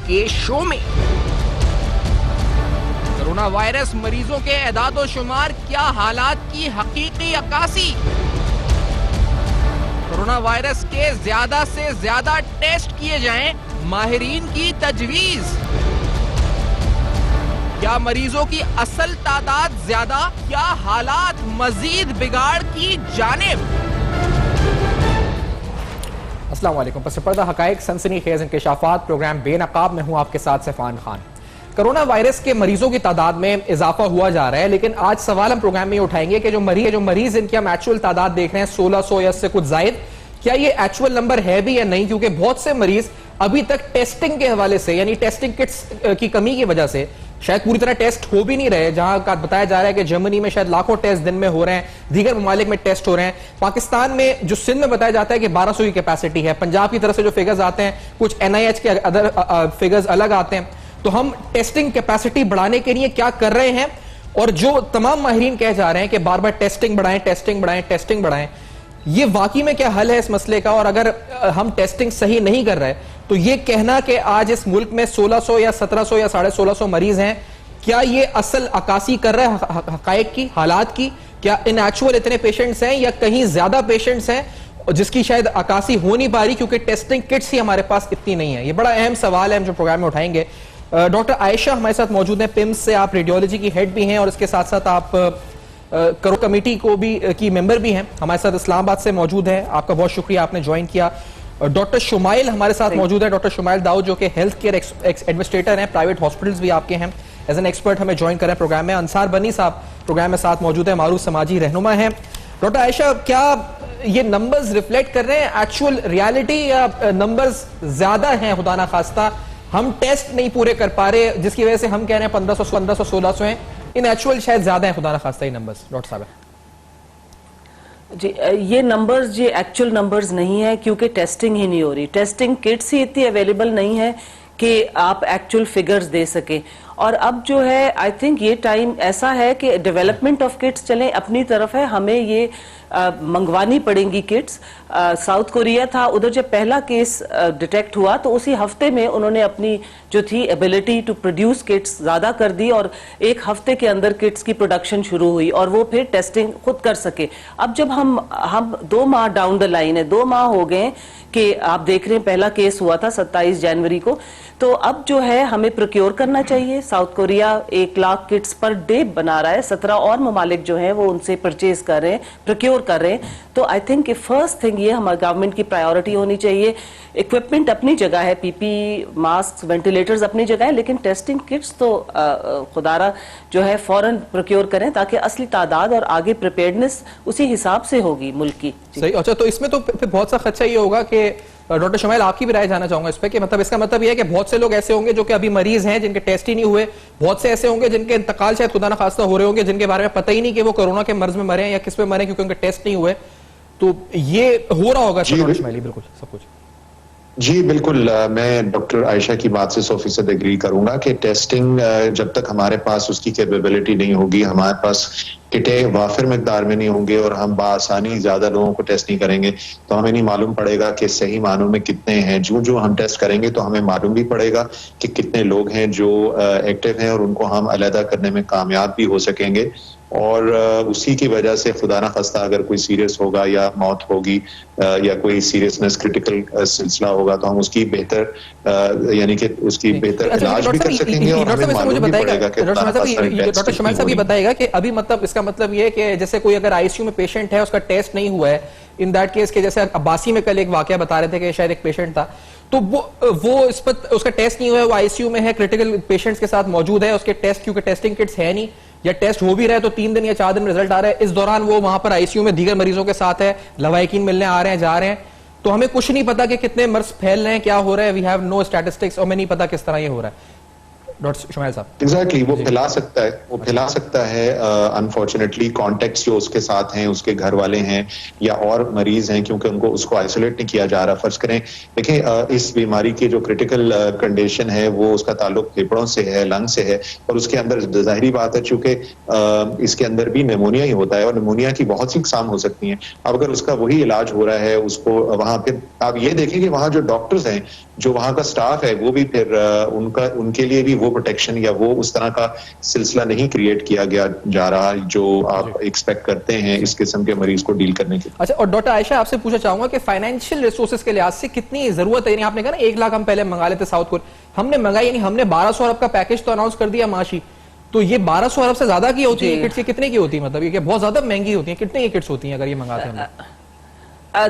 کے شو میں۔ Corona virus مریضوں کے اعداد و شمار، کیا حالات کی حقیقی عکاسی؟ کورونا وائرس کے زیادہ سے زیادہ ٹیسٹ کیے جائیں، ماہرین کی تجویز۔ کیا مریضوں کی اصل تعداد زیادہ؟ کیا حالات مزید بگاڑ کی جانب؟ السلام علیکم۔ پس پردہ حقائق، سنسنی خیز انکشافات، پروگرام بے نقاب میں ہوں آپ کے ساتھ سیفان خان۔ کرونا وائرس کے مریضوں کی تعداد میں اضافہ ہوا جا رہا ہے، لیکن آج سوال ہم پروگرام میں اٹھائیں گے کہ جو مریض ان کی ہم ایکچول تعداد دیکھ رہے ہیں 1600 یا اس سے کچھ زائد، کیا یہ ایکچول نمبر ہے بھی یا نہیں؟ کیونکہ بہت سے مریض ابھی تک ٹیسٹنگ کے حوالے سے، یعنی ٹیسٹنگ کٹس کی کمی کی وجہ سے شاید پوری طرح ٹیسٹ ہو بھی نہیں رہے، جہاں کا بتایا جا رہا ہے کہ جرمنی میں شاید لاکھوں ٹیسٹ دن میں ہو رہے ہیں، دیگر ممالک میں ٹیسٹ ہو رہے ہیں۔ پاکستان میں جو سندھ میں بتایا جاتا ہے کہ 1200 کی کیپیسٹی ہے، پنجاب کی طرف سے جو فیگرز آتے ہیں، کچھ NIH کے ادر فیگرز الگ آتے ہیں۔ تو ہم ٹیسٹنگ کیپیسٹی بڑھانے کے لیے کیا کر رہے ہیں؟ اور جو تمام ماہرین کہہ جا رہے ہیں کہ بار بار ٹیسٹنگ بڑھائیں، ٹیسٹنگ بڑھائیں، ٹیسٹنگ بڑھائیں، یہ واقعی میں کیا حل ہے اس مسئلے کا؟ اور اگر ہم ٹیسٹنگ صحیح نہیں کر رہے تو یہ کہنا کہ آج اس ملک میں 1600 یا 1700 یا 1650 مریض ہیں، کیا یہ اصل عکاسی کر رہے ہیں حقائق کی، حالات کی؟ کیا ان ایکچول اتنے پیشنٹس ہیں یا کہیں زیادہ پیشنٹس ہیں جس کی شاید عکاسی ہو نہیں پا رہی کیونکہ ٹیسٹنگ کٹس ہی ہمارے پاس اتنی نہیں ہیں؟ یہ بڑا اہم سوال ہے، ہم جو پروگرام میں اٹھائیں گے۔ ڈاکٹر عائشہ ہمارے ساتھ موجود ہیں، PIMS سے آپ ریڈیولوجی کی ہیڈ بھی ہیں اور اس کے ساتھ ساتھ آپ کرو کمیٹی کو بھی کی ممبر بھی ہیں، ہمارے ساتھ اسلام آباد سے موجود ہیں، آپ کا بہت شکریہ آپ نے جوائن کیا۔ ڈاکٹر شمائل ہمارے ساتھ موجود ہے، ڈاکٹر شمائل داؤد جو کہ ہیلتھ کیئر ایڈمنسٹریٹر ہیں، پرائیویٹ ہاسپٹلز بھی آپ کے ہیں، ایز این ایکسپرٹ ہمیں جوائن کریں پروگرام میں۔ انصار بنی صاحب پروگرام میں ساتھ موجود ہیں، معروف سماجی رہنما ہیں۔ ڈاکٹر عائشہ، کیا یہ نمبرز ریفلیکٹ کر رہے ہیں ایکچول ریالٹی یا نمبرز زیادہ ہیں خدا نہ خواستہ ہم ٹیسٹ نہیں پورے کر پا رہے جس کی وجہ سے ہم کہہ رہے ہیں 1500 1600 ہیں، ان ایکچول شاید زیادہ ہیں خدا نہ خواستہ یہ نمبرز؟ ڈاکٹر صاحب جی، یہ نمبرز یہ ایکچول نمبرز نہیں ہے کیونکہ ٹیسٹنگ ہی نہیں ہو رہی، ٹیسٹنگ کٹس ہی اتنی اویلیبل نہیں ہے کہ آپ ایکچول فگرز دے سکیں۔ اور اب جو ہے آئی تھنک یہ ٹائم ایسا ہے کہ ڈیولپمنٹ آف کٹس چلیں اپنی طرف ہے، ہمیں یہ منگوانی پڑیں گی کٹس۔ ساؤتھ کوریا تھا، ادھر جب پہلا کیس ڈیٹیکٹ ہوا تو اسی ہفتے میں انہوں نے اپنی جو تھی ایبلٹی ٹو پروڈیوس کٹس زیادہ کر دی اور ایک ہفتے کے اندر کٹس کی پروڈکشن شروع ہوئی اور وہ پھر ٹیسٹنگ خود کر سکے۔ اب جب ہم 2 ماہ ڈاؤن دا لائن ہے، 2 ماہ ہو گئے کہ آپ دیکھ رہے ہیں پہلا کیس ہوا تھا 27 جنوری کو، تو اب جو ہے ہمیں پروکیور کرنا چاہیے۔ South Korea 1 lakh kits per day بنا رہا ہے، 17 اور ممالک جو ہیں وہ ان سے پرچیز کر رہے ہیں، پروکیور کر رہے ہیں۔ تو آئی تھنک کہ فرسٹ تھنگ یہ ہمارے گورنمنٹ کی پرائیورٹی ہونی چاہیے۔ اکوپمنٹ اپنی جگہ ہے، PP ماسک وینٹیلیٹرز اپنی جگہ ہے، لیکن ٹیسٹنگ کٹس تو خدارہ جو ہے فوراً پروکیور کریں تاکہ اصلی تعداد اور آگے پریپیئرنس اسی حساب سے ہوگی ملک کی۔ صحیح۔ اچھا، تو اس میں تو پھر بہت سا خدشہ یہ ہوگا کہ ڈاکٹر شمائل آپ کی بھی رائے جانا چاہوں گا اس پہ کہ مطلب اس کا مطلب یہ ہے کہ بہت سے لوگ ایسے ہوں گے جو کہ ابھی مریض ہیں جن کے ٹیسٹ ہی نہیں ہوئے، بہت سے ایسے ہوں گے جن کے انتقال شاید خدا نہ خواستہ ہو رہے ہوں گے جن کے بارے میں پتہ ہی نہیں کہ وہ کورونا کے مرض میں مرے ہیں یا کس میں مرے کیونکہ ان کے ٹیسٹ نہیں ہوئے، تو یہ ہو رہا ہوگا ڈاکٹر شمائل؟ بالکل سب کچھ جی بالکل، میں ڈاکٹر عائشہ کی بات سے 100% ایگری کروں گا کہ ٹیسٹنگ جب تک ہمارے پاس اس کی کیپیبلٹی نہیں ہوگی، ہمارے پاس کٹیں وافر مقدار میں نہیں ہوں گے اور ہم بآسانی زیادہ لوگوں کو ٹیسٹ نہیں کریں گے تو ہمیں نہیں معلوم پڑے گا کہ صحیح معنوں میں کتنے ہیں۔ جو ہم ٹیسٹ کریں گے تو ہمیں معلوم بھی پڑے گا کہ کتنے لوگ ہیں جو ایکٹیو ہیں اور ان کو ہم علیحدہ کرنے میں کامیاب بھی ہو سکیں گے، اور اسی کی وجہ سے خدا نہ خواستہ اگر کوئی سیریس ہوگا یا موت ہوگی یا کوئی سیریسنس کریٹیکل سلسلہ ہوگا تو ہم اس کی بہتر یعنی کہ اس کی بہتر علاج بھی کر سکیں گے اور ہمیں معلوم بھی پڑے گا کہ ڈاکٹر شمائل صاحب یہ بتائے گا کہ ابھی مطلب اس کا مطلب یہ ہے کہ جیسے کوئی اگر ICU میں پیشنٹ ہے اس کا ٹیسٹ نہیں ہوا ہے، ان دیٹ کیس کے جیسے عباسی میں کل ایک واقعہ بتا رہے تھے کہ شاید ایک پیشنٹ تھا تو وہ اس پر اس کا ٹیسٹ نہیں ہوا ہے، وہ ICU میں ہے، کریٹیکل پیشنٹس کے ساتھ موجود ہے، اس کے ٹیسٹ کیونکہ ٹیسٹنگ کٹس ہے نہیں یا ٹیسٹ ہو بھی رہا ہے تو 3 دن یا 4 دن رزلٹ آ رہا ہے، اس دوران وہ وہاں پر ICU میں دیگر مریضوں کے ساتھ ہے، لوائقین ملنے آ رہے ہیں جا رہے ہیں، تو ہمیں کچھ نہیں پتا کہ کتنے مرض پھیل رہے ہیں، کیا ہو رہا ہے، وی ہیو نو اسٹیٹسٹکس، اور ہمیں نہیں پتا کس طرح یہ ہو رہا ہے۔ ڈاکٹر شمائل صاحب. ایگزیکٹلی وہ پھیلا سکتا ہے انفارچونیٹلی کانٹیکٹس جو اس کے ساتھ ہیں, اس کے گھر والے ہیں یا اور مریض ہیں, کیونکہ ان کو اس کو آئسولیٹ نہیں کیا جا رہا. فرض کریں دیکھیں اس بیماری کی جو کرٹیکل کنڈیشن ہے وہ اس کا تعلق پھیپڑوں سے ہے, لنگ سے ہے, اور اس کے اندر ظاہری بات ہے چونکہ اس کے اندر بھی نیمونیا ہی ہوتا ہے اور نیمونیا کی بہت سی اقسام ہو سکتی ہیں. اب اگر اس کا وہی علاج ہو رہا ہے اس کو وہاں پہ, آپ یہ دیکھیں کہ وہاں جو ڈاکٹرز ہیں, جو وہاں کا سٹاف ہے, وہ بھی پھر ان کے لیے بھی وہ پروٹیکشن یا وہ اس طرح کا سلسلہ نہیں کریٹ کیا گیا جا رہا جو آپ ایکسپیکٹ کرتے ہیں اس قسم کے مریض کو ڈیل کرنے کے. اچھا, اور ڈاکٹر عائشہ آپ سے پوچھنا چاہوں گا کہ فائنینشیل ریسورسز کے لحاظ سے کتنی ضرورت ہے؟ یعنی آپ نے کہا نا 1 لاکھ ہم پہلے منگا لیتے ساؤتھ کوریا, ہم نے منگائی, یعنی ہم نے 1200 ارب کا پیکج تو اناؤنس کر دیا معاشی, تو یہ 1200 ارب سے زیادہ کی ہوتی ہے کٹس, کتنے کی ہوتی ہے؟ مطلب یہ کہ بہت زیادہ مہنگی ہوتی ہیں, کتنے کی کٹس ہوتی ہیں اگر یہ منگاتے ہیں؟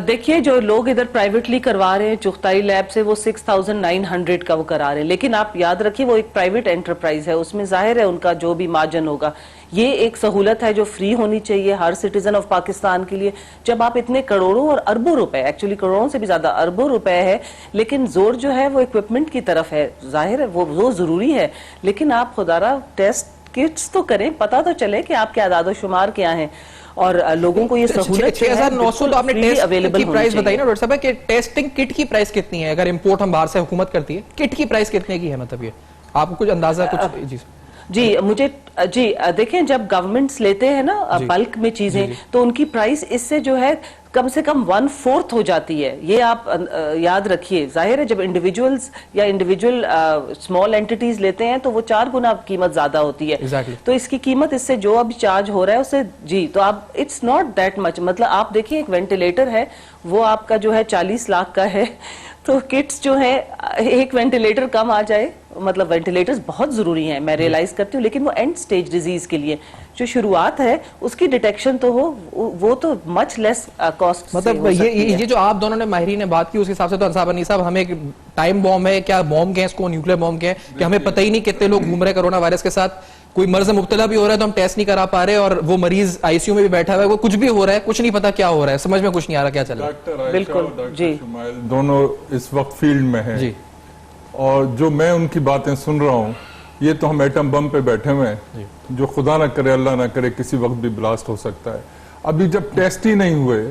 دیکھیے جو لوگ ادھر پرائیویٹلی کروا رہے ہیں چغتائی لیب سے, وہ 6900 کا وہ کرا رہے ہیں, لیکن آپ یاد رکھیے وہ ایک پرائیویٹ انٹرپرائز ہے, اس میں ظاہر ہے ان کا جو بھی مارجن ہوگا. یہ ایک سہولت ہے جو فری ہونی چاہیے ہر سٹیزن آف پاکستان کے لیے. جب آپ اتنے کروڑوں اور اربوں روپے, ایکچولی کروڑوں سے بھی زیادہ اربوں روپے ہے, لیکن زور جو ہے وہ اکوپمنٹ کی طرف ہے, ظاہر ہے وہ ضروری ہے, لیکن آپ خدارہ ٹیسٹ کٹس تو کریں, پتہ تو چلے کہ آپ کے اعداد و شمار کیا ہیں, اور لوگوں کو یہ سہولت 6900 تو آپ نے ٹیسٹ کی پرائس بتائی نا ڈاکٹر صاحب, کہ ٹیسٹنگ کٹ کی پرائس کتنی ہے اگر امپورٹ ہم باہر سے حکومت کرتی ہے, کٹ کی پرائس کتنے کی ہے؟ مطلب یہ آپ کو کچھ اندازہ کچھ؟ جی دیکھیں جب گورنمنٹس لیتے ہیں نا بلک میں چیزیں, تو ان کی پرائس اس سے جو ہے کم سے کم 1/4 ہو جاتی ہے, یہ آپ یاد رکھیے. ظاہر ہے جب انڈیویجولز یا انڈیویجول اسمال اینٹیٹیز لیتے ہیں تو وہ 4 گنا قیمت زیادہ ہوتی ہے, تو اس کی قیمت اس سے جو اب چارج ہو رہا ہے اسے جی, تو آپ اٹس ناٹ دیٹ مچ. مطلب آپ دیکھیں ایک وینٹیلیٹر ہے وہ آپ کا جو ہے 40 لاکھ کا ہے, تو کٹس جو ہے ایک وینٹیلیٹر کم آ جائے, مطلب وینٹیلیٹرز بہت ضروری ہیں, میں ریئلائز کرتی ہوں, لیکن وہ اینڈ سٹیج ڈیزیز کے لیے جو شروعات ہے اس کی ڈیٹیکشن تو ہو, وہ تو مچ لیس کاسٹ. مطلب یہ جو آپ دونوں نے ماہرین نے بات کی اس کے حساب سے تو انصاف انی صاحب ہمیں ٹائم بوم ہے, کیا بوم کے ہیں اس کو, نیوکلیر بوم کے ہیں, کہ ہمیں پتہ ہی نہیں کتنے لوگ گھوم رہے کرونا وائرس کے ساتھ, کوئی مرض مبتلا بھی ہو رہا ہے تو ہم ٹیسٹ نہیں کرا پا رہے, اور وہ مریض آئی سی یو میں بھی بیٹھا ہوا ہے, وہ کچھ بھی ہو رہا ہے, کچھ نہیں پتا کیا ہو رہا ہے, سمجھ میں کچھ نہیں آ رہا کیا چل رہا ہے. بالکل جی, دونوں اس وقت فیلڈ میں ہیں جی, اور جو میں ان کی باتیں سن رہا ہوں یہ تو ہم ایٹم بم پہ بیٹھے ہوئے ہیں جو خدا نہ کرے اللہ نہ کرے کسی وقت بھی بلاسٹ ہو سکتا ہے. ابھی جب ٹیسٹ ہی نہیں ہوئے,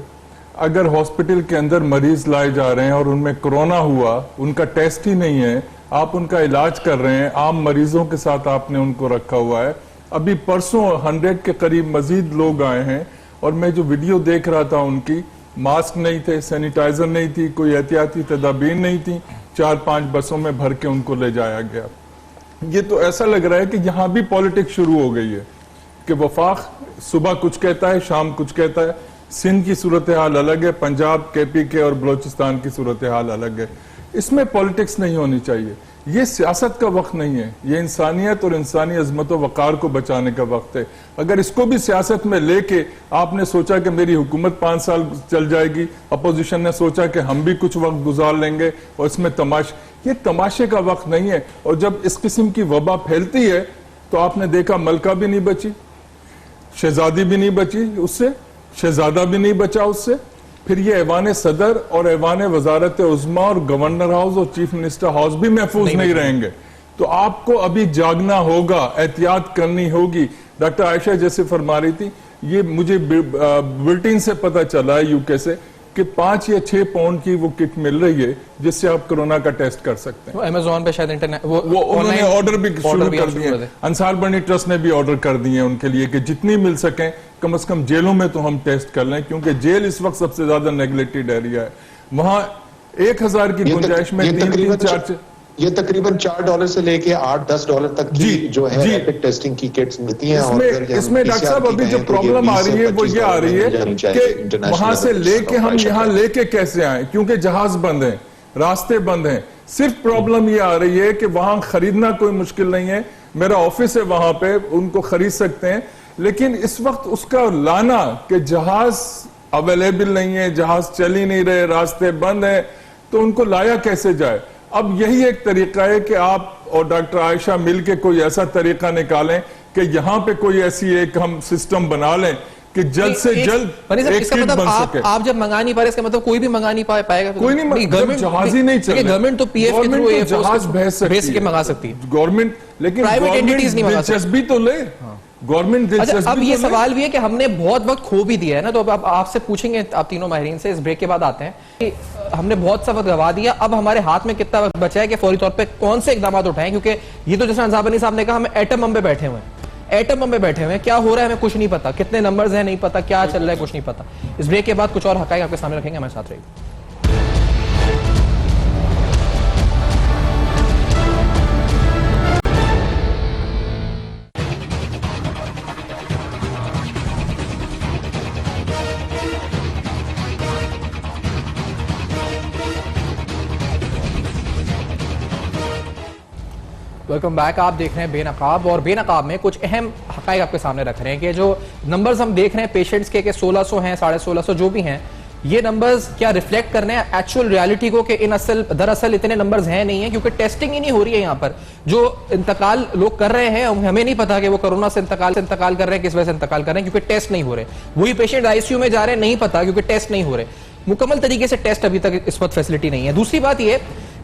اگر ہاسپٹل کے اندر مریض لائے جا رہے ہیں اور ان میں کرونا ہوا, ان کا ٹیسٹ ہی نہیں ہے, آپ ان کا علاج کر رہے ہیں, عام مریضوں کے ساتھ آپ نے ان کو رکھا ہوا ہے. ابھی پرسوں 100 کے قریب مزید لوگ آئے ہیں, اور میں جو ویڈیو دیکھ رہا تھا ان کی, ماسک نہیں تھے, سینیٹائزر نہیں تھی, کوئی احتیاطی تدابیر نہیں تھی, 4-5 بسوں میں بھر کے ان کو لے جایا گیا. یہ تو ایسا لگ رہا ہے کہ یہاں بھی پولیٹکس شروع ہو گئی ہے, کہ وفاق صبح کچھ کہتا ہے شام کچھ کہتا ہے. سندھ کی صورتحال الگ ہے, پنجاب, KPK اور بلوچستان کی صورتحال الگ ہے. اس میں پولیٹکس نہیں ہونی چاہیے. یہ سیاست کا وقت نہیں ہے, یہ انسانیت اور انسانی عظمت و وقار کو بچانے کا وقت ہے. اگر اس کو بھی سیاست میں لے کے آپ نے سوچا کہ میری حکومت 5 سال چل جائے گی, اپوزیشن نے سوچا کہ ہم بھی کچھ وقت گزار لیں گے, اور اس میں یہ تماشے کا وقت نہیں ہے. اور جب اس قسم کی وبا پھیلتی ہے تو آپ نے دیکھا ملکہ بھی نہیں بچی, شہزادی بھی نہیں بچی اس سے, شہزادہ بھی نہیں بچا اس سے. پھر یہ ایوان صدر اور ایوان وزارت عظمیٰ اور گورنر ہاؤس اور چیف منسٹر ہاؤس بھی محفوظ نہیں رہیں گے. تو آپ کو ابھی جاگنا ہوگا, احتیاط کرنی ہوگی. ڈاکٹر عائشہ جیسے فرما رہی تھی, یہ مجھے بلٹن سے پتا چلا ہے UK سے کہ 5 یا 6 پاؤنڈ کی وہ کٹ مل رہی ہے جس سے آپ کرونا کا ٹیسٹ کر سکتے ہیں. Amazon پہ شاید وہ انہوں نے آرڈر بھی شروع کر دیے, انصار بنی ٹرسٹ نے بھی آرڈر کر دیے ان کے لیے کہ جتنی مل سکیں کم از کم جیلوں میں تو ہم ٹیسٹ کر لیں, کیونکہ جیل اس وقت سب سے زیادہ نیگلیکٹڈ ایریا ہے. وہاں 1000 کی گنجائش میں یہ تقریباً $4 سے لے کے $8-10 تک کی جو ہے ریپڈ ٹیسٹنگ کی کٹس ملتی ہیں. اس میں ڈاکٹر صاحب ابھی جو پرابلم آ رہی ہے وہ یہ آ رہی ہے کہ وہاں سے لے کے ہم یہاں لے کے کیسے آئیں, کیونکہ جہاز بند ہیں, راستے بند ہیں. صرف پرابلم یہ آ رہی ہے کہ وہاں خریدنا کوئی مشکل نہیں ہے, میرا آفس ہے وہاں پہ, ان کو خرید سکتے ہیں. لیکن اس وقت اس کا لانا کہ جہاز اویلیبل نہیں ہے, جہاز چل ہی نہیں رہے, راستے بند ہیں, تو ان کو لایا کیسے جائے. اب یہی ایک طریقہ ہے کہ آپ اور ڈاکٹر عائشہ مل کے کوئی ایسا طریقہ نکالیں کہ یہاں پہ کوئی ایسی ایک ہم سسٹم بنا لیں کہ جلد سے جلد ایک کٹ بن سکے. آپ جب منگا نہیں پا رہے اس کا مطلب کوئی بھی منگا نہیں پائے گا. کوئی نہیں, جہاز ہی نہیں چل رہا. گورنمنٹ تو پی ایف کے تھرو جہاز بھیج کے منگا سکتی ہے گورنمنٹ, لیکن دلچسپی تو لے. گورنمنٹ دلچسپی. اب یہ سوال بھی ہے کہ ہم نے بہت وقت کھو بھی دیا ہے نا, تو اب آپ سے پوچھیں گے, آپ تینوں ماہرین سے, اس بریک کے بعد آتے ہیں, ہم نے بہت سا وقت گوا دیا, اب ہمارے ہاتھ میں کتنا وقت بچا ہے کہ فوری طور پہ کون سے اقدامات اٹھائیں, کیونکہ یہ تو جیسے انصاف علی صاحب نے کہا ہم ایٹم بم پہ بیٹھے ہوئے ہیں, ایٹم بم پہ بیٹھے ہوئے ہیں, کیا ہو رہا ہے ہمیں کچھ نہیں پتا, کتنے نمبرز ہیں نہیں پتا, کیا چل رہا ہے کچھ نہیں پتا. اس بریک کے بعد کچھ اور حقائق آپ کے سامنے رکھیں گے, ہمارے ساتھ رہیے. Welcome back. آپ دیکھ رہے ہیں بے نقاب, اور بے نقاب میں کچھ اہم حقائق آپ کے سامنے رکھ رہے ہیں کہ جو نمبرز ہم دیکھ رہے ہیں پیشنٹس کے کہ 1600 ہیں, 1650 جو بھی ہیں, یہ نمبرز کیا ریفلیکٹ کرنے ہیں ایکچوئل ریالٹی کو, کہ دراصل اتنے نمبرز ہیں نہیں ہیں, کیونکہ ٹیسٹنگ ہی نہیں ہو رہی ہے. یہاں پر جو انتقال لوگ کر رہے ہیں ہمیں نہیں پتا کہ وہ کرونا سے انتقال کر رہے ہیں, کس وجہ سے انتقال کر رہے ہیں, کیونکہ ٹیسٹ نہیں ہو رہے. وہی پیشنٹ آئی سی یو میں جا رہے ہیں, نہیں پتا کیونکہ ٹیسٹ نہیں ہو رہے. مکمل طریقے سے ٹیسٹ ابھی تک اس وقت فیسلٹی نہیں ہے. دوسری بات یہ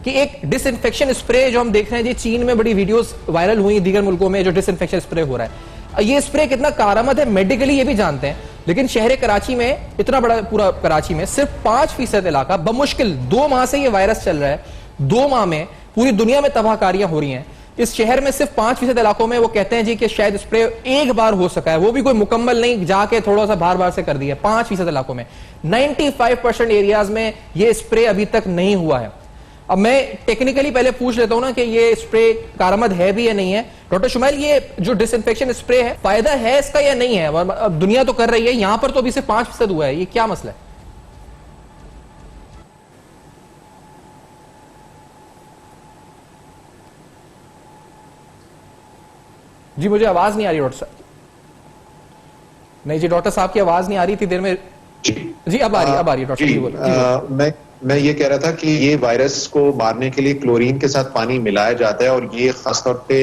کہ ایک ڈس انفیکشن اسپرے جو ہم دیکھ رہے ہیں, جی چین میں بڑی ویڈیوز وائرل ہوئی, دیگر ملکوں میں جو ڈس انفیکشن اسپرے ہو رہا ہے, یہ اسپرے کتنا کارآمد ہے میڈیکلی یہ بھی جانتے ہیں, لیکن شہر کراچی میں, اتنا بڑا پورا کراچی میں, صرف 5% علاقہ بمشکل 2 ماہ سے یہ وائرس چل رہا ہے, 2 ماہ میں پوری دنیا میں تباہ کاریاں ہو رہی ہیں. اس شہر میں صرف 5% علاقوں میں وہ کہتے ہیں جی کہ شاید اسپرے ایک بار ہو سکا ہے, وہ بھی کوئی مکمل نہیں, جا کے تھوڑا سا بار سے کر دیا. 5% علاقوں میں, 95% ایریاز میں یہ اسپرے ابھی تک نہیں ہوا ہے. اب میں ٹیکنیکلی پہلے پوچھ لیتا ہوں نا کہ یہ اسپرے کارآمد ہے بھی یا نہیں ہے. ڈاکٹر شمیل, یہ جو ڈس انفیکشن اسپرے ہے, فائدہ ہے اس کا یا نہیں ہے؟ اب دنیا تو کر رہی ہے, یہاں پر تو ابھی صرف 5% ہوا ہے, یہ کیا مسئلہ ہے؟ جی مجھے آواز نہیں آ رہی ڈاکٹر صاحب. نہیں جی ڈاکٹر صاحب کی آواز نہیں آ رہی تھی دیر میں. جی اب آ رہی ہے ڈاکٹر صاحب. میں یہ کہہ رہا تھا کہ یہ وائرس کو مارنے کے لیے کلورین کے ساتھ پانی ملایا جاتا ہے, اور یہ خاص طور پہ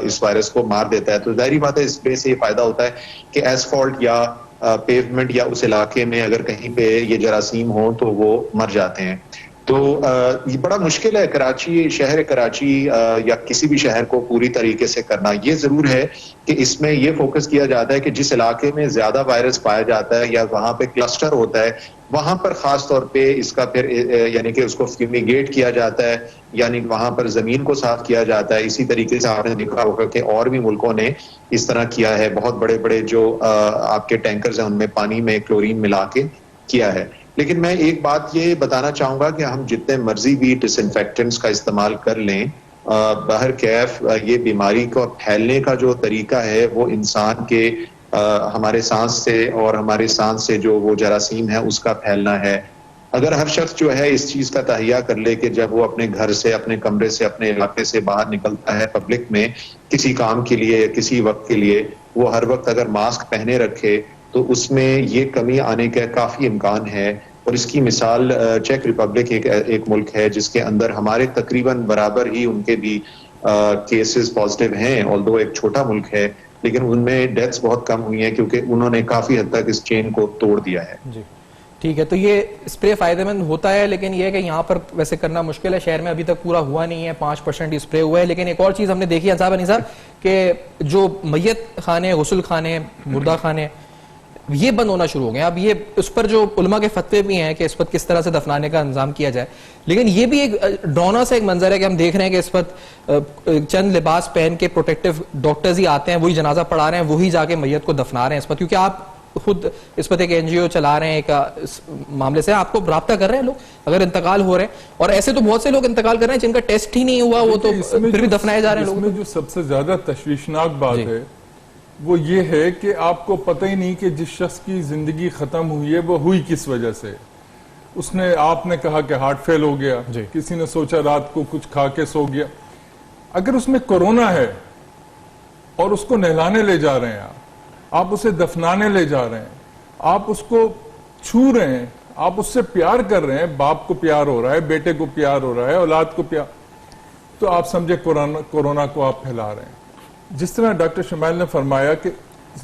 اس وائرس کو مار دیتا ہے. تو ظاہری بات ہے اس پہ سے یہ فائدہ ہوتا ہے کہ ایسفالٹ یا پیومنٹ یا اس علاقے میں اگر کہیں پہ یہ جراثیم ہوں تو وہ مر جاتے ہیں. تو یہ بڑا مشکل ہے کراچی, شہر کراچی یا کسی بھی شہر کو پوری طریقے سے کرنا. یہ ضرور ہے کہ اس میں یہ فوکس کیا جاتا ہے کہ جس علاقے میں زیادہ وائرس پایا جاتا ہے یا وہاں پہ کلسٹر ہوتا ہے, وہاں پر خاص طور پہ اس کا پھر یعنی کہ اس کو فیومیگیٹ کیا جاتا ہے, یعنی وہاں پر زمین کو صاف کیا جاتا ہے. اسی طریقے سے آپ نے دیکھا ہوگا کہ اور بھی ملکوں نے اس طرح کیا ہے, بہت بڑے بڑے جو آپ کے ٹینکرز ہیں ان میں پانی میں کلورین ملا کے کیا ہے. لیکن میں ایک بات یہ بتانا چاہوں گا کہ ہم جتنے مرضی بھی ڈس انفیکٹنٹس کا استعمال کر لیں, بہر کیف یہ بیماری کو پھیلنے کا جو طریقہ ہے وہ انسان کے ہمارے سانس سے اور ہمارے سانس سے جو وہ جراثیم ہے اس کا پھیلنا ہے. اگر ہر شخص جو ہے اس چیز کا تہیہ کر لے کہ جب وہ اپنے گھر سے, اپنے کمرے سے, اپنے علاقے سے باہر نکلتا ہے پبلک میں کسی کام کے لیے, کسی وقت کے لیے, وہ ہر وقت اگر ماسک پہنے رکھے تو اس میں یہ کمی آنے کا کافی امکان ہے. اور اس کی مثال چیک ریپبلک ایک ملک ہے جس کے اندر ہمارے تقریباً برابر ہی ان کے بھی کیسز پازیٹیو ہیں, آلدو ایک چھوٹا ملک ہے, لیکن ان میں ڈیتھس بہت کم ہوئی ہیں کیونکہ انہوں نے کافی حد تک اس چین کو توڑ دیا ہے. جی ٹھیک ہے, تو یہ اسپرے فائدہ مند ہوتا ہے, لیکن یہ ہے کہ یہاں پر ویسے کرنا مشکل ہے. شہر میں ابھی تک پورا ہوا نہیں ہے, 5% اسپرے ہوا ہے. لیکن ایک اور چیز ہم نے دیکھی ہے صاحب انیس صاحب کہ جو میت خانے, غسل خانے, مردہ خانے, یہ بند ہونا شروع ہو گئے. اب یہ اس پر جو علماء کے فتوے بھی ہیں کہ اس پر کس طرح سے دفنانے کا انتظام کیا جائے, لیکن یہ بھی ایک ڈراؤنا سا ایک منظر ہے کہ ہم دیکھ رہے ہیں کہ اس پر چند لباس پہن کے پروٹیکٹیو ڈاکٹرز ہی آتے ہیں, وہی جنازہ پڑھا رہے ہیں, وہی جا کے میت کو دفنا رہے ہیں اس پر, کیونکہ آپ خود اس پر ایک NGO چلا رہے ہیں ایک معاملے سے, آپ کو رابطہ کر رہے ہیں لوگ اگر انتقال ہو رہے ہیں, اور ایسے تو بہت سے لوگ انتقال کر رہے ہیں جن کا ٹیسٹ ہی نہیں ہوا, وہ تو پھر بھی دفنائے جا رہے ہیں لوگ. اس میں جو سب سے زیادہ تشویشناک بات ہے وہ یہ ہے کہ آپ کو پتہ ہی نہیں کہ جس شخص کی زندگی ختم ہوئی ہے وہ ہوئی کس وجہ سے. اس نے, آپ نے کہا کہ ہارٹ فیل ہو گیا, کسی نے سوچا رات کو کچھ کھا کے سو گیا. اگر اس میں کورونا ہے اور اس کو نہلانے لے جا رہے ہیں, آپ اسے دفنانے لے جا رہے ہیں, آپ اس کو چھو رہے ہیں, آپ اس سے پیار کر رہے ہیں, باپ کو پیار ہو رہا ہے, بیٹے کو پیار ہو رہا ہے, اولاد کو پیار, تو آپ سمجھے کورونا کو آپ پھیلا رہے ہیں. جس طرح ڈاکٹر شمیل نے فرمایا کہ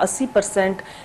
80%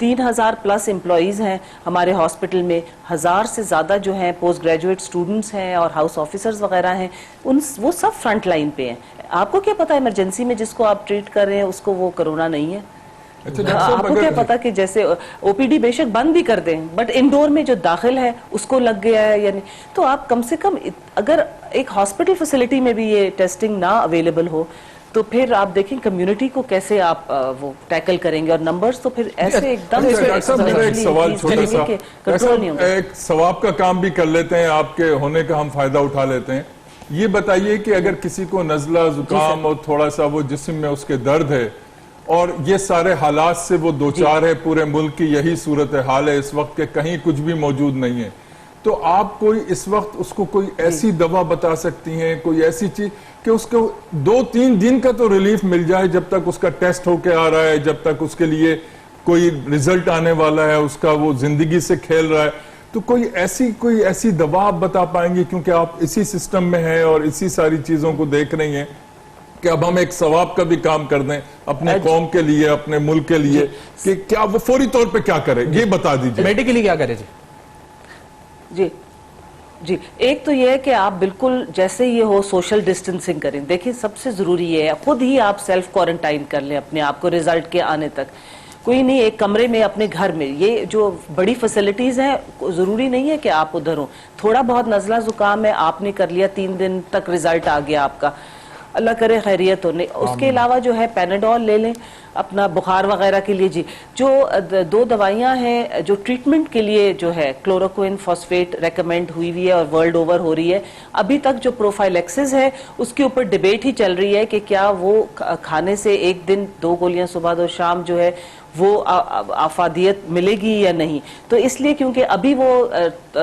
3000 پلس امپلائیز ہیں ہمارے ہاسپٹل میں, 1000 سے زیادہ جو ہیں پوسٹ گریجویٹ اسٹوڈنٹس ہیں اور ہاؤس آفیسرز وغیرہ ہیں, وہ سب فرنٹ لائن پہ ہیں. آپ کو کیا پتا ایمرجنسی میں جس کو آپ ٹریٹ کر رہے ہیں اس کو وہ کرونا نہیں ہے؟ آپ کو کیا پتا کہ جیسے او پی ڈی بے شک بند بھی کر دیں بٹ انڈور میں جو داخل ہے اس کو لگ گیا ہے یعنی, تو آپ کم سے کم اگر ایک ہاسپٹل فیسلٹی میں بھی یہ ٹیسٹنگ نہ اویلیبل ہو تو پھر آپ دیکھیں کمیونٹی کو کیسے آپ وہ ٹیکل کریں گے, اور نمبرز تو پھر ایسے ایک دم ڈاکٹر صاحب میرا ایک سوال چھوٹا سا, ایک ثواب کا کام بھی کر لیتے ہیں, آپ کے ہونے کا ہم فائدہ اٹھا لیتے ہیں. یہ بتائیے کہ اگر کسی کو نزلہ زکام اور تھوڑا سا وہ جسم میں اس کے درد ہے اور یہ سارے حالات سے وہ دوچار ہے, پورے ملک کی یہی صورتحال ہے اس وقت کہ کہیں کچھ بھی موجود نہیں ہے, تو آپ کوئی اس وقت اس کو کوئی ایسی دوا بتا سکتی ہیں, کوئی ایسی چیز کہ اس کو 2-3 دن کا تو ریلیف مل جائے جب تک اس کا ٹیسٹ ہو کے آ رہا ہے, جب تک اس کے لیے کوئی ریزلٹ آنے والا ہے, اس کا وہ زندگی سے کھیل رہا ہے, تو کوئی ایسی دوا آپ بتا پائیں گے کیونکہ آپ اسی سسٹم میں ہیں اور اسی ساری چیزوں کو دیکھ رہی ہیں کہ اب ہم ایک ثواب کا بھی کام کر دیں اپنے قوم کے لیے, اپنے ملک کے لیے, کہ کیا وہ فوری طور پہ کیا کریں, یہ بتا دیجئے میڈیکلی کیا کرے. جی ایک تو یہ ہے کہ آپ بالکل جیسے یہ ہو سوشل ڈسٹنسنگ کریں. دیکھیں سب سے ضروری یہ ہے خود ہی آپ سیلف کوارنٹائن کر لیں اپنے آپ کو ریزلٹ کے آنے تک. کوئی نہیں, ایک کمرے میں اپنے گھر میں, یہ جو بڑی فیسلٹیز ہیں ضروری نہیں ہے کہ آپ ادھر ہوں. تھوڑا بہت نزلہ زکام ہے آپ نے کر لیا, 3 دن تک ریزلٹ آ گیا آپ کا, اللہ کرے خیریت ہونے. اس کے علاوہ جو ہے پیناڈول لے لیں اپنا بخار وغیرہ کے لیے. جی جو 2 دوائیاں ہیں جو ٹریٹمنٹ کے لیے جو ہے کلوروکوئن فاسفیٹ ریکمینڈ ہوئی ہوئی ہے اور ورلڈ اوور ہو رہی ہے. ابھی تک جو پروفائلیکسس ہے اس کے اوپر ڈیبیٹ ہی چل رہی ہے کہ کیا وہ کھانے سے 1 دن 2 گولیاں صبح 2 شام جو ہے وہ افادیت ملے گی یا نہیں. تو اس لیے کیونکہ ابھی وہ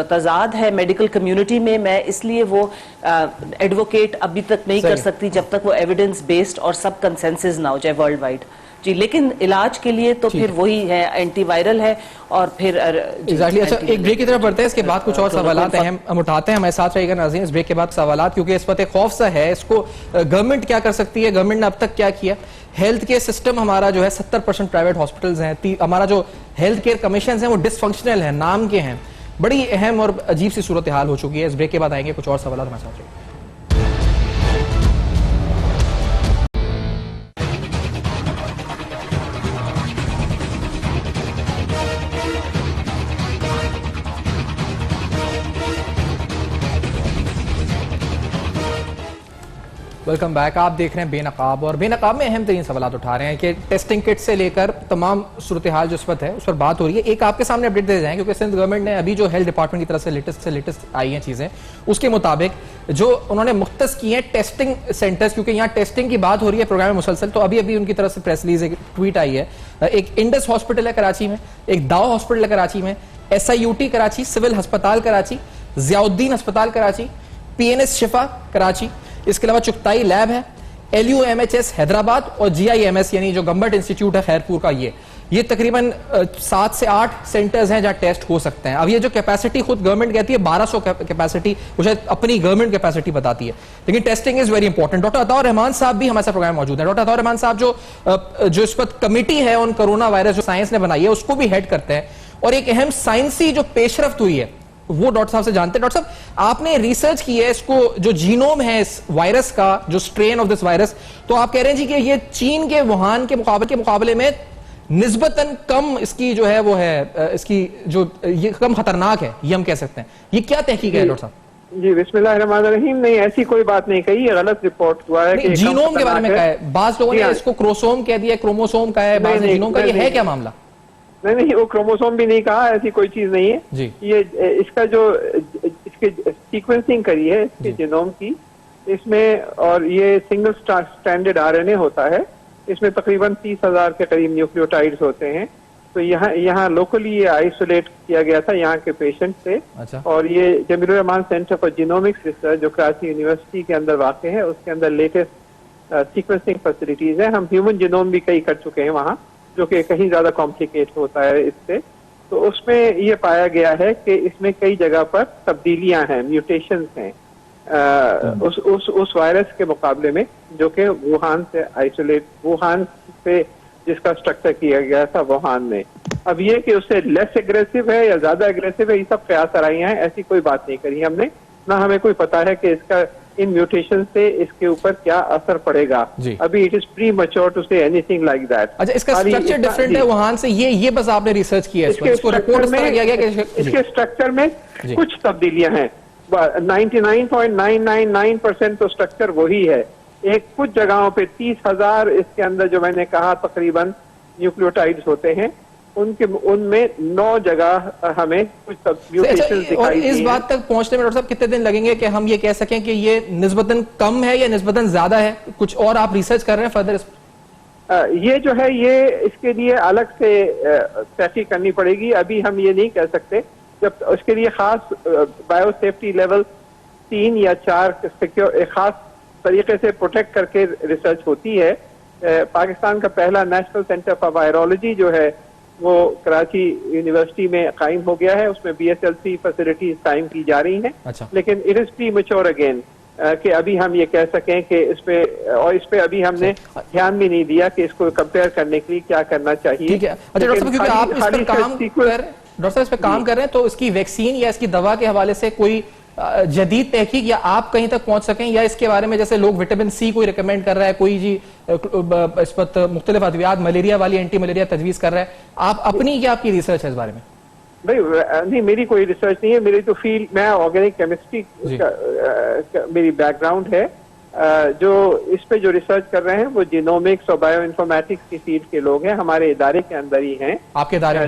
تضاد ہے میڈیکل کمیونٹی میں اس لیے وہ ایڈوکیٹ ابھی تک نہیں کر سکتی جب تک وہ ایویڈنس بیسڈ اور سب کنسنسس نہ ہو جائے ورلڈ وائڈ. جی لیکن علاج کے لیے تو پھر وہی ہے, اینٹی وائرل ہے اور پھر اچھا ایک بریک کی طرف بڑھتے ہیں, اس کے بعد کچھ اور سوالات ہیں ہم اٹھاتے ہیں. ہمارے ساتھ رہیے گا ناظرین اس بریک کے بعد سوالات, کیونکہ اس وقت ایک خوف سا ہے. اس کو گورنمنٹ کیا کر سکتی ہے, گورنمنٹ نے اب تک کیا کیا. ہیلتھ کیئر سسٹم ہمارا جو ہے 70% پرائیویٹ ہاسپٹلز ہیں, ہمارا جو ہیلتھ کیئر کمیشنز ہیں وہ ڈس فنکشنل ہیں, نام کے ہیں. بڑی اہم اور عجیب سی صورتحال ہو چکی ہے. اس بریک کے بعد آئیں گے کچھ اور سوالات ہمارے ساتھ رہیے. Welcome back. آپ دیکھ رہے ہیں بے نقاب, اور بے نقاب میں اہم ترین سوالات اٹھا رہے ہیں کہ ٹیسٹنگ کٹ سے لے کر تمام صورتحال جو اس وقت ہے اس پر بات ہو رہی ہے. ایک آپ کے سامنے اپڈیٹ دے جائیں کیونکہ سندھ گورنمنٹ نے ابھی جو ہیلتھ ڈپارٹمنٹ کی طرف سے لیٹسٹ آئی ہیں چیزیں, اس کے مطابق جو انہوں نے مختص کی ہیں ٹیسٹنگ سینٹرز, کیونکہ یہاں ٹیسٹنگ کی بات ہو رہی ہے پروگرام میں مسلسل. تو ابھی ان کی طرف سے پریس ریلیز ایک ٹویٹ آئی ہے. ایک انڈس ہاسپٹل ہے کراچی میں, ایک داؤ ہاسپٹل ہے کراچی میں, SIUT کراچی, سول ہسپتال کراچی, ضیاء الدین ہسپتال کراچی, PNS شفا کراچی, اس کے علاوہ چغتائی لیب ہے, LUMHS حیدرآباد, اور GIMS یعنی جو گورنمنٹ انسٹیٹیوٹ ہے خیرپور کا. یہ تقریباً 7 سے 8 سینٹرز ہیں جہاں ٹیسٹ ہو سکتے ہیں. اب یہ جو کیپیسٹی خود گورنمنٹ کہتی ہے 1200 کیپیسٹی, وہ شاید اپنی گورنمنٹ کیپیسٹی بتاتی ہے, لیکن testing is very important. Doctor Ata ur Rahman sahab بھی ہمارے ساتھ پروگرام میں موجود ہیں. ڈاکٹر عطاء الرحمان صاحب جو اس وقت کمیٹی ہے ان کرونا وائرس جو سائنس نے بنائی ہے اس کو بھی ہیڈ کرتے ہیں, اور ایک اہم سائنسی جو پیش رفت ہوئی ہے وہ ڈاکٹر صاحب سے جانتے ہیں. ڈاکٹر صاحب آپ نے ریسرچ کی ہے اس کو, جو جینوم ہے اس وائرس کا, جو سٹرین آف دس وائرس, تو آپ کہہ رہے ہیں جی کہ یہ چین کے ووہان کے مقابلے میں نسبتاً کم اس کی جو ہے وہ ہے, اس کی جو یہ کم خطرناک ہے, یہ ہم کہہ سکتے ہیں. یہ کیا تحقیق ہے ڈاکٹر صاحب؟ جی بسم اللہ الرحمن الرحیم. نہیں ایسی کوئی بات نہیں کہی, یہ غلط رپورٹ ہوا ہے کہ جینوم کے بارے میں کہا ہے, بعض لوگوں نے اس کو کروسوم کہہ دیا, کروموسوم کا ہے, بعض نے جینوم کا. یہ ہے کیا معاملہ؟ نہیں وہ کروموسوم بھی نہیں کہا, ایسی کوئی چیز نہیں ہے. جی یہ اس کا جو اس کی سیکوینسنگ کری ہے اس کے جینوم کی, اس میں, اور یہ سنگل سٹینڈرڈ RNA ہوتا ہے, اس میں تقریباً 30,000 کے قریب نیوکلیوٹائڈز ہوتے ہیں. تو یہاں لوکلی یہ آئسولیٹ کیا گیا تھا یہاں کے پیشنٹ سے. اور یہ جمیل الرحمان سینٹر فار جینومکس ریسرچ جو کراچی یونیورسٹی کے اندر واقع ہے, اس کے اندر لیٹسٹ سیکوینسنگ فیسلٹیز ہیں. ہم ہیومن جینوم بھی کئی کر چکے ہیں وہاں, جو کہ کہیں زیادہ کمپلیکیٹ ہوتا ہے اس سے. تو اس میں یہ پایا گیا ہے کہ اس میں کئی جگہ پر تبدیلیاں ہیں, میوٹیشنز ہیں اس وائرس کے مقابلے میں, جو کہ ووہان سے جس کا اسٹرکچر کیا گیا تھا ووہان میں. اب یہ کہ اس سے لیس ایگریسو ہے یا زیادہ ایگریسو ہے، یہ سب قیاس آرائیاں ہیں، ایسی کوئی بات نہیں کری ہم نے، نہ ہمیں کوئی پتا ہے کہ اس کا ان میوٹیشن سے اس کے اوپر کیا اثر پڑے گا. ابھی it is premature to say anything like that. اچھا، اس کا اسٹرکچر ڈفرینٹ ہے وہان سے، یہ بس آپ نے ریسرچ کیا ہے اس کو رپورٹ اس طرح کیا گیا کہ اس کے اسٹرکچر میں کچھ تبدیلیاں ہیں. 99.999% تو اسٹرکچر وہی ہے. ایک کچھ جگہوں پہ 30,000 اس کے اندر جو میں نے کہا تقریباً نیوکلیوٹائڈز ہوتے ہیں، ان میں 9 جگہ ہمیں کچھ میوٹیشن دکھائی دی. اس بات تک پہنچنے میں ڈاکٹر صاحب کتنے دن لگیں گے کہ ہم یہ کہہ سکیں کہ یہ نسبتاً کم ہے یا نسبتاً زیادہ ہے؟ کچھ اور آپ ریسرچ کر رہے ہیں فردر؟ یہ جو ہے یہ اس کے لیے الگ سے تحقیق کرنی پڑے گی. ابھی ہم یہ نہیں کہہ سکتے. جب اس کے لیے خاص بایو سیفٹی لیول 3 یا 4 خاص طریقے سے پروٹیکٹ کر کے ریسرچ ہوتی ہے. پاکستان کا پہلا نیشنل سینٹر فار وائرولوجی جو ہے وہ کراچی یونیورسٹی میں قائم ہو گیا ہے. اس میں BSL-3 فیسلٹیز قائم کی جا رہی ہیں، لیکن it is premature again کہ ابھی ہم یہ کہہ سکیں کہ اس پہ ابھی ہم نے دھیان بھی نہیں دیا کہ اس کو کمپیئر کرنے کے لیے کیا کرنا چاہیے. ٹھیک ہے. اچھا ڈاکٹر صاحب، کیونکہ آپ اس پہ کام کر رہے ہیں تو اس کی ویکسین یا اس کی دوا کے حوالے سے کوئی جدید تحقیق یا آپ کہیں تک پہنچ سکیں، یا اس کے بارے میں جیسے لوگ وٹامن سی کوئی ریکمینڈ کر رہا ہے، کوئی اس پر مختلف ادویات ملیریا والی اینٹی ملیریا تجویز کر رہا ہے، آپ اپنی یا آپ کی ریسرچ ہے اس بارے میں؟ بھائی نہیں، میری کوئی ریسرچ نہیں ہے. میری تو فیلڈ، میں آرگینک کیمسٹری میری بیک گراؤنڈ ہے. جو اس پہ جو ریسرچ کر رہے ہیں وہ جینومکس اور بایو انفارمیٹکس کی فیلڈ کے لوگ ہیں، ہمارے ادارے کے اندر ہی ہیں. آپ کے ادارے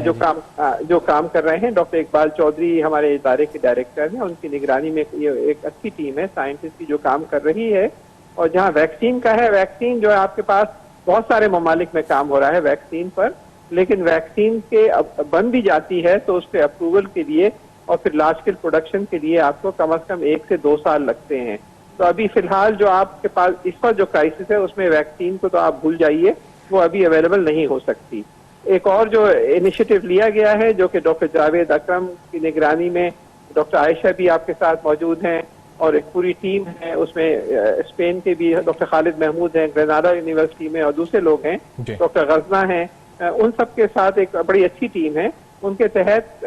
جو کام کر رہے ہیں ڈاکٹر اقبال چودھری ہمارے ادارے کے ڈائریکٹر ہیں. ان کی نگرانی میں یہ ایک اچھی ٹیم ہے سائنٹسٹ کی جو کام کر رہی ہے. اور جہاں ویکسین کا ہے، ویکسین جو ہے آپ کے پاس بہت سارے ممالک میں کام ہو رہا ہے ویکسین پر، لیکن ویکسین کے بن بھی جاتی ہے تو اس پہ اپروول کے لیے اور پھر لارج اسکیل پروڈکشن کے لیے آپ کو کم از کم 1 سے 2 سال لگتے ہیں. تو ابھی فی الحال جو آپ کے پاس اس پر جو کرائسس ہے اس میں ویکسین کو تو آپ بھول جائیے، وہ ابھی اویلیبل نہیں ہو سکتی. ایک اور جو انیشیٹو لیا گیا ہے جو کہ ڈاکٹر جاوید اکرم کی نگرانی میں، ڈاکٹر عائشہ بھی آپ کے ساتھ موجود ہیں اور ایک پوری ٹیم ہے. اس میں اسپین کے بھی ڈاکٹر خالد محمود ہیں گریناڈا یونیورسٹی میں، اور دوسرے لوگ ہیں، ڈاکٹر غزنہ ہیں. ان سب کے ساتھ ایک بڑی اچھی ٹیم ہے. ان کے تحت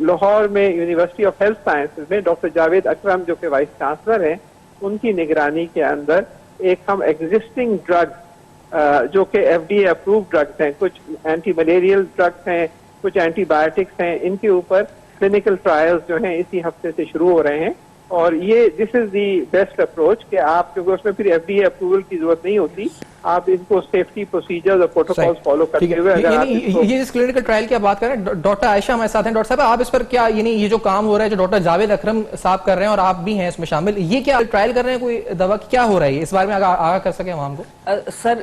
لاہور میں یونیورسٹی آف ہیلتھ سائنسز میں ڈاکٹر جاوید اکرم جو کہ وائس چانسلر ہیں، ان کی نگرانی کے اندر ایک ہم ایگزسٹنگ ڈرگ جو کہ FDA اپرووڈ ڈرگز ہیں، کچھ اینٹی ملیریل ڈرگز ہیں، کچھ اینٹی بایوٹکس ہیں، ان کے اوپر کلینکل ٹرائلز جو ہیں اسی ہفتے سے شروع ہو رہے ہیں. اور یہ دس از دی بیسٹ اپروچ کہ آپ، کیونکہ اس میں پھر FDA اپروول کی ضرورت نہیں ہوتی، آپ ان کو سیفٹی پروسیجرز اور پروٹوکولز فالو کرتے ہوئے یہ جس کلینکل ٹرائل کی آپ بات کر رہے ہیں، ڈاکٹر عائشہ ہمارے ساتھ ہیں. ڈاکٹر صاحب آپ اس پر کیا، یعنی یہ جو کام ہو رہا ہے جو ڈاکٹر جاوید اکرم صاحب کر رہے ہیں اور آپ بھی ہیں اس میں شامل، یہ کیا ٹرائل کر رہے ہیں؟ کوئی دوا کیا ہو رہا ہے اس بارے میں آگاہ کر سکیں ہم کو؟ سر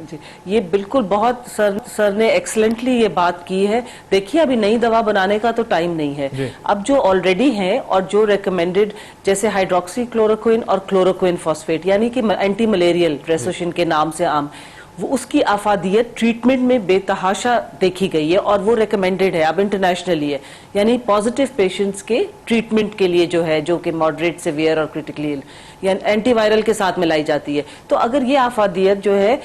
جی یہ بالکل بہت سر نے ایکسلنٹلی یہ بات کی ہے. دیکھیے ابھی نئی دوا بنانے کا تو ٹائم نہیں ہے. اب جو آلریڈی ہیں اور جو ریکمینڈڈ جیسے ہائیڈروکسی کلوروکوئن اور کلوروکوئن فاسفیٹ یعنی کہ اینٹی ملیریل ریسوشن کے نام سے عام، وہ اس کی افادیت ٹریٹمنٹ میں بے تحاشا دیکھی گئی ہے اور وہ ریکمینڈڈ ہے اب انٹرنیشنلی ہے. یعنی پازیٹیو پیشنٹس کے ٹریٹمنٹ کے لیے جو ہے، جو کہ ماڈریٹ سیویئر اور کریٹیکلی یعنی اینٹی وائرل کے ساتھ ملائی جاتی ہے. تو اگر یہ افادیت جو ہے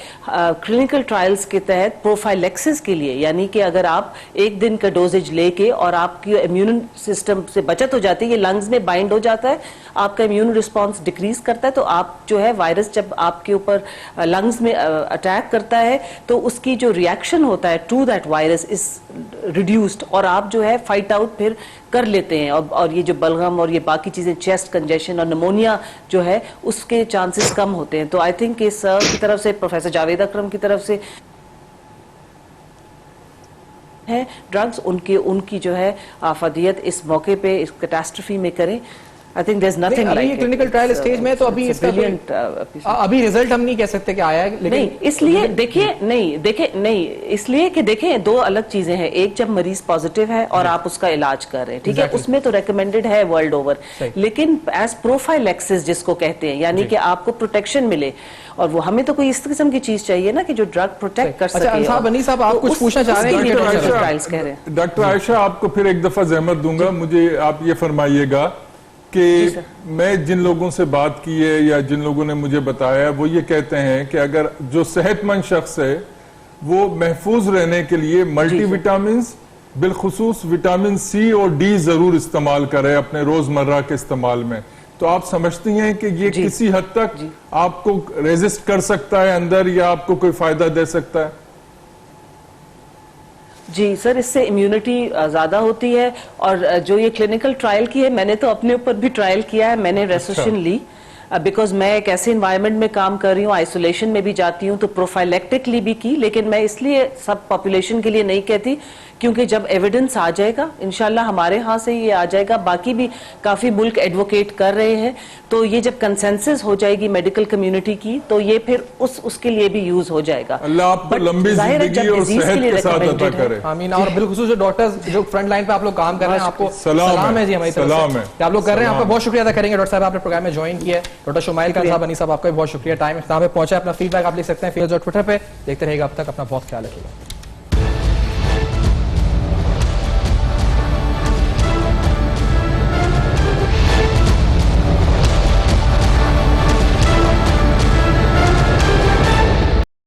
کلینکل ٹرائلز کے تحت پروفائلیکسس کے لیے، یعنی کہ اگر آپ 1 دن کا ڈوزیج لے کے اور آپ کی امیون سسٹم سے بچت ہو جاتی ہے، یہ لنگز میں بائنڈ ہو جاتا ہے، آپ کا امیون رسپانس ڈکریز کرتا ہے، تو آپ جو ہے وائرس جب آپ کے اوپر لنگز میں اٹیک کرتا ہے تو اس کی جو ریئیکشن ہوتا ہے to that virus is reduced, اور آپ جو ہے فائٹ آؤٹ پھر کر لیتے ہیں. اور یہ جو بلغم اور یہ باقی چیزیں، چیسٹ کنجیشن اور نمونیا جو ہے اس کے چانسز کم ہوتے ہیں. تو آئی تھنک کہ سر کی طرف سے، پروفیسر جاوید اکرم کی طرف سے ہے ڈرگز، ان کی جو ہے افادیت اس موقع پہ اس کیٹاسٹرفی میں کریں. I think there's nothing like it. Clinical trial stage میں تو ابھی اس کا ابھی رزلٹ ہم نہیں کہہ سکتے کہ آیا ہے، نہیں اس لیے دیکھیے اس لیے کہ دیکھیں 2 الگ چیزیں ہیں. ایک جب مریض پازیٹیو ہے اور آپ اس کا علاج کر رہے ہیں، ٹھیک ہے، اس میں تو ریکمینڈڈ ہے ورلڈ اوور، لیکن ایز پروفائلیکسس جس کو کہتے ہیں، یعنی کہ آپ کو پروٹیکشن ملے، اور وہ ہمیں تو کوئی اس قسم کی چیز چاہیے نا کہ جو ڈرگ پروٹیکٹ کر سکے. اچھا بنی صاحب آپ کچھ پوچھنا چاہ رہے ہیں؟ ڈاکٹر عائشہ آپ کو پھر ایک دفعہ زحمت دوں گا، مجھے آپ یہ فرمائیے گا کہ میں جن لوگوں سے بات کی ہے یا جن لوگوں نے مجھے بتایا ہے وہ یہ کہتے ہیں کہ اگر جو صحت مند شخص ہے وہ محفوظ رہنے کے لیے ملٹی وٹامنز بالخصوص وٹامن سی اور ڈی ضرور استعمال کرے اپنے روزمرہ کے استعمال میں. تو آپ سمجھتی ہیں کہ یہ کسی حد تک آپ کو ریزسٹ کر سکتا ہے اندر یا آپ کو کوئی فائدہ دے سکتا ہے؟ جی سر، اس سے امیونٹی زیادہ ہوتی ہے، اور جو یہ کلینکل ٹرائل کی ہے میں نے تو اپنے اوپر بھی ٹرائل کیا ہے. میں نے ریسیشن لی بیکاز میں ایک ایسے انوائرمنٹ میں کام کر رہی ہوں، آئسولیشن میں بھی جاتی ہوں، تو پروفائلیکٹکلی بھی کی. لیکن میں اس لیے سب پاپولیشن کے لیے نہیں کہتی کیونکہ جب ایویڈنس آ جائے گا انشاءاللہ ہمارے ہاں سے یہ آ جائے گا، باقی بھی کافی ملک ایڈوکیٹ کر رہے ہیں، تو یہ جب کنسنسس ہو جائے گی میڈیکل کمیونٹی کی تو یہ پھر اس کے لیے بھی یوز ہو جائے گا. اللہ آپ کو لمبی زندگی اور صحت کے ساتھ عطا کرے. آمین. اور بالخصوص جو ڈاکٹرز جو فرنٹ لائن پہ آپ لوگ کام کر رہے ہیں آپ کو سلام ہے جی ہماری طرف سے کہ آپ لوگ کر رہے ہیں. آپ کا بہت شکریہ ادا کریں گے ڈاکٹر صاحب، آپ نے پروگرام میں جوائن کیا ہے. ڈاکٹر شمائل خان صاحب انیس صاحب آپ کا بھی بہت شکریہ. ٹائم اختتام پہ پہنچا ہے. اپنا فیڈ بیک آپ لکھ سکتے ہیں فیس اور ٹویٹر پہ. دیکھتے رہیے گا، اب تک اپنا بہت خیال رکھیے گا.